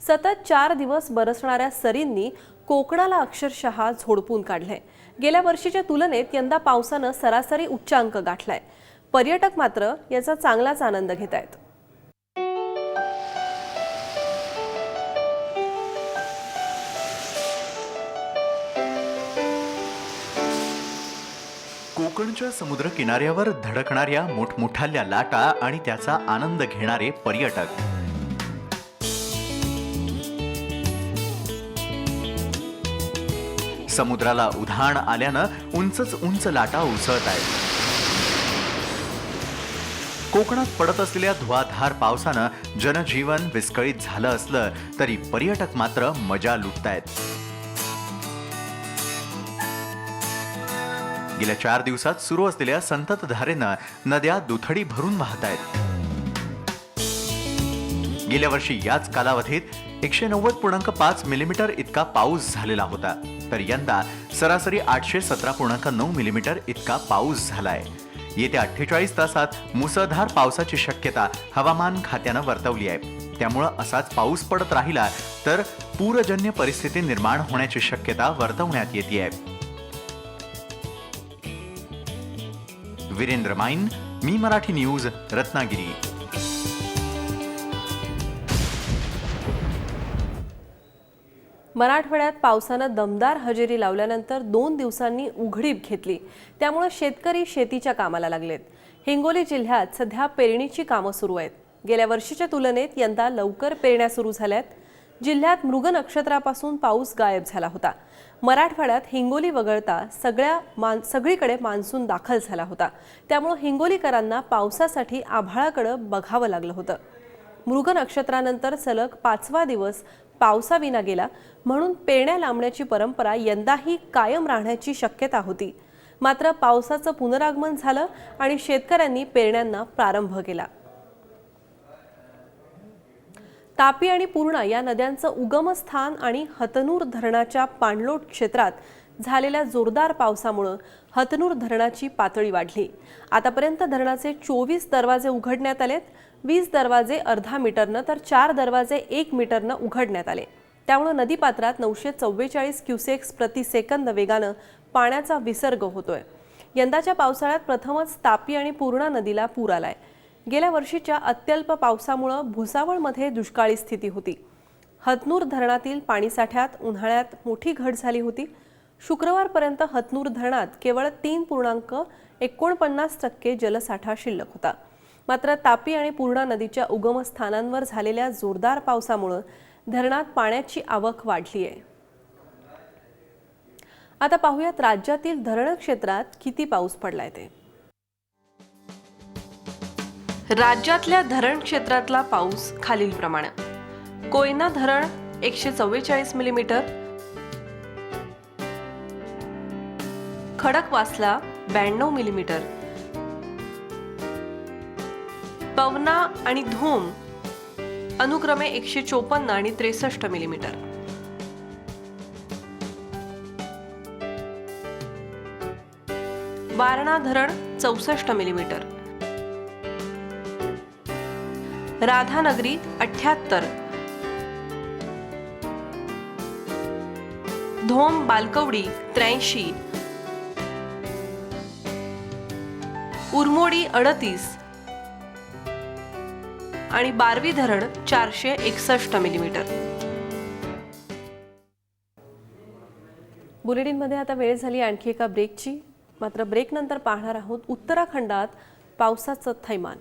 सतत 4 दिवस बरसणाऱ्या सरींनी कोकणाला अक्षरशः झोडपून काढलंय। गेल्या वर्षीच्या तुलनेत यंदा पावसानं सरासरी उच्चांक गाठलाय। पर्यटक मात्र याचा चांगलाच आनंद घेत आहेत। कोकणच्या समुद्र किनाऱ्यावर धडकणाऱ्या मोठमोठाल्या लाटा आणि त्याचा आनंद घेणारे पर्यटक। समुद्राला उधाण आल्यानं उंचच उंच लाटा उसळत आहेत। कोकणात पडत असलेल्या धुवाधार पावसानं जनजीवन विस्कळीत झालं असलं तरी पर्यटक मात्र मजा लुटतायत। गेल्या 4 दिवसात सुरू असलेल्या संततधारेनं नद्या दुथडी भरून वाहत आहेत। गेल्या वर्षी याच कालावधीत 190.5 मिलीमीटर इतका पाऊस झालेला होता, तर यंदा सरासरी 817.9 मिलीमीटर इतका पाऊस झालाय। येत्या 48 तासात मुसळधार पावसाची शक्यता हवामान खात्यानं वर्तवली आहे। त्यामुळे असाच पाऊस पडत राहिला तर पूरजन्य परिस्थिती निर्माण होण्याची शक्यता वर्तवण्यात येते आहे। वीरेंद्र माइन, मी मराठी न्यूज, रत्नागिरी। मराठवाड्यात पावसानं दमदार हजेरी लावल्यानंतर 2 दिवसांनी उघडीप घेतली। त्यामुळे शेतकरी शेतीच्या कामाला लागलेत। हिंगोली जिल्ह्यात सध्या पेरणीची कामं सुरू आहेत। गेल्या वर्षीच्या तुलनेत यंदा लवकर पेरण्या सुरू झाल्यात। जिल्ह्यात मृग नक्षत्रापासून पाऊस गायब झाला होता। मराठवाड्यात हिंगोली वगळता सगळीकडे मान्सून दाखल झाला होता। त्यामुळे हिंगोलीकरांना पावसासाठी आभाळाकडे बघावं लागलं होतं। मृग नक्षत्रानंतर सलग 5वा दिवस पावसाविना गेला, म्हणून पेरण्या लांबण्याची परंपरा यंदाही कायम राहण्याची शक्यता होती। मात्र पावसाचं पुनरागमन झालं आणि शेतकऱ्यांनी पेरण्यांना प्रारंभ केला। तापी आणि पूर्णा या नद्यांचं उगमस्थान आणि हतनूर धरणाच्या पाणलोट क्षेत्रात झालेल्या जोरदार पावसामुळे हतनूर धरणाची पातळी वाढली। आतापर्यंत धरणाचे 24 दरवाजे उघडण्यात आलेत। 20 दरवाजे अर्धा मीटरनं तर 4 दरवाजे 1 मीटरनं उघडण्यात आले। त्यामुळे नदीपात्रात 944 क्युसेक्स प्रति सेकंद वेगानं पाण्याचा विसर्ग होतोय। यंदाच्या पावसाळ्यात प्रथमच तापी आणि पूर्णा नदीला पूर आलाय। गेल्या वर्षीच्या अत्यल्प पावसामुळे भुसावळमध्ये दुष्काळी स्थिती होती। हतनूर धरणातील पाणीसाठ्यात उन्हाळ्यात मोठी घट झाली होती। शुक्रवारपर्यंत हतनूर धरणात केवळ 3.49% जलसाठा शिल्लक होता। मात्र तापी आणि पूर्णा नदीच्या उगमस्थानांवर झालेल्या जोरदार पावसामुळे धरणात पाण्याची आवक वाढली आहे। आता पाहूयात राज्यातील धरण क्षेत्रात किती पाऊस पडलाय ते। राज्यातल्या धरण क्षेत्रातला पाऊस खालीलप्रमाणे: कोयना धरण 144 मिलीमीटर, खडकवासला 92 मिलीमीटर, पवना आणि धूम अनुक्रमे 154 आणि 63 मिलीमीटर, वारणा धरण 64 मिलीमीटर, राधानगरी 78, धोम बालकवडी 83, उरमोडी 38 आणि बारवी धरण 461 मिलीमीटर। बुलेटिनमध्ये आता वेळ झाली आणखी एका ब्रेकची। मात्र ब्रेकनंतर पाहणार आहोत उत्तराखंडात पावसाचं थैमान।